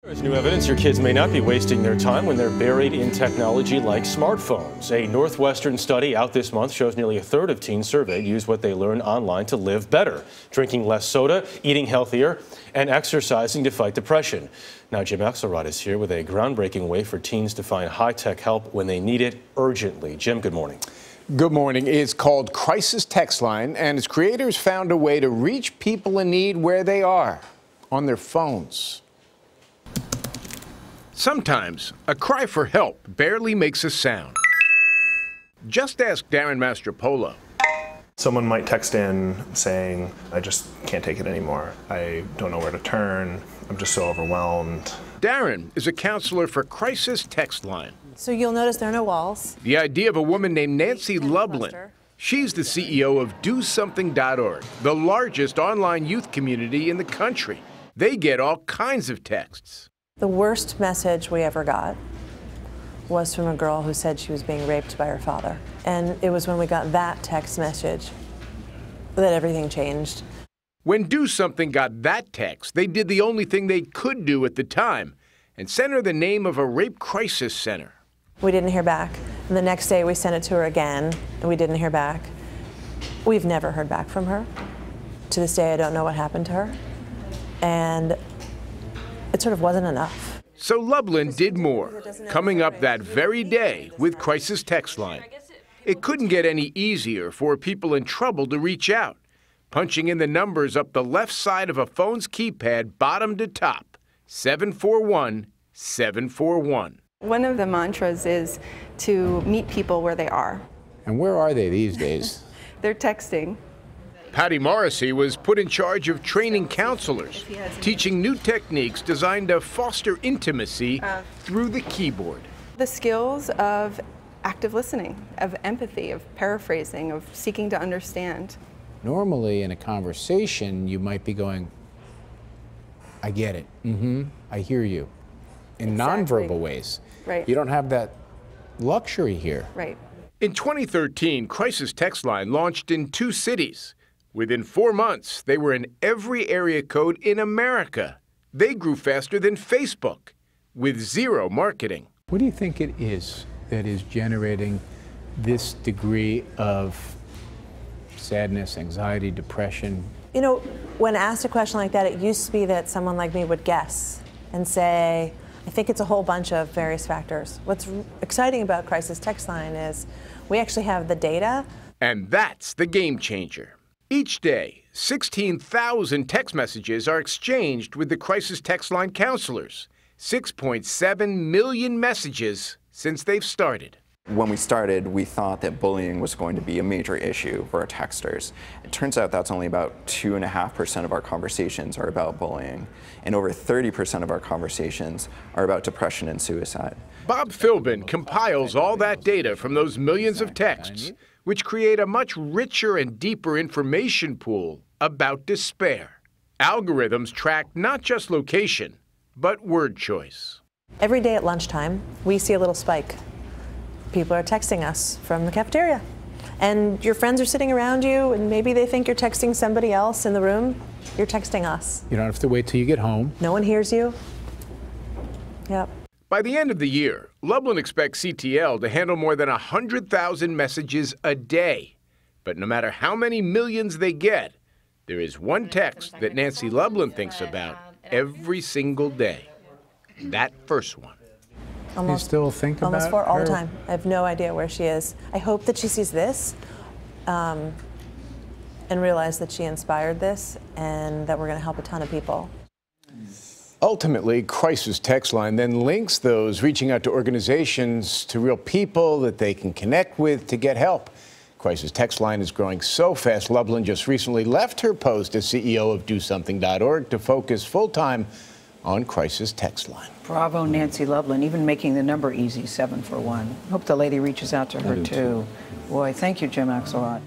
There's new evidence your kids may not be wasting their time when they're buried in technology like smartphones. A Northwestern study out this month shows nearly a third of teens surveyed use what they learn online to live better, drinking less soda, eating healthier, and exercising to fight depression. Now, Jim Axelrod is here with a groundbreaking way for teens to find high-tech help when they need it urgently. Jim, good morning. Good morning. It's called Crisis Text Line, and its creators found a way to reach people in need where they are, on their phones. Sometimes a cry for help barely makes a sound. Just ask Darren Mastropolo. Someone might text in saying, I just can't take it anymore. I don't know where to turn. I'm just so overwhelmed. Darren is a counselor for Crisis Text Line. So you'll notice there are no walls. The idea of a woman named Nancy Lublin. She's the CEO of DoSomething.org, the largest online youth community in the country. They get all kinds of texts. The worst message we ever got was from a girl who said she was being raped by her father. And it was when we got that text message that everything changed. When Do Something got that text, they did the only thing they could do at the time and sent her the name of a rape crisis center. We didn't hear back. And the next day we sent it to her again, and we didn't hear back. We've never heard back from her. To this day, I don't know what happened to her. And it sort of wasn't enough. So Lublin did more, coming up that very day with Crisis Text Line. It couldn't get any easier for people in trouble to reach out, punching in the numbers up the left side of a phone's keypad, bottom to top, 741-741. One of the mantras is to meet people where they are. And where are they these days? They're texting. Patty Morrissey was put in charge of training counselors, teaching new techniques designed to foster intimacy through the keyboard. The skills of active listening, of empathy, of paraphrasing, of seeking to understand. Normally in a conversation, you might be going, I get it, I hear you, in nonverbal ways. Right. You don't have that luxury here. Right. In 2013, Crisis Text Line launched in 2 cities. Within 4 months, they were in every area code in America. They grew faster than Facebook, with zero marketing. What do you think it is that is generating this degree of sadness, anxiety, depression? You know, when asked a question like that, it used to be that someone like me would guess and say, I think it's a whole bunch of various factors. What's exciting about Crisis Text Line is we actually have the data. And that's the game changer. Each day, 16,000 text messages are exchanged with the Crisis Text Line counselors. 6.7 million messages since they've started. When we started, we thought that bullying was going to be a major issue for our texters. It turns out that's only about 2.5% of our conversations are about bullying, and over 30% of our conversations are about depression and suicide. Bob Philbin compiles all that data from those millions of texts, which create a much richer and deeper information pool about despair. Algorithms track not just location, but word choice. Every day at lunchtime, we see a little spike. People are texting us from the cafeteria. And your friends are sitting around you, and maybe they think you're texting somebody else in the room. You're texting us. You don't have to wait till you get home. No one hears you. Yep. By the end of the year, Lublin expects CTL to handle more than 100,000 messages a day. But no matter how many millions they get, there is one text that Nancy Lublin thinks about every single day. That first one. You still think about almost for all her? the time. I have no idea where she is. I hope that she sees this and realize that she inspired this and that we're going to help a ton of people. Ultimately, Crisis Text Line then links those reaching out to organizations to real people that they can connect with to get help. Crisis Text Line is growing so fast, Lublin just recently left her post as CEO of DoSomething.org to focus full-time on Crisis Text Line. Bravo, Nancy Lublin, even making the number easy, 741. Hope the lady reaches out to her, too. Boy, thank you, Jim Axelrod.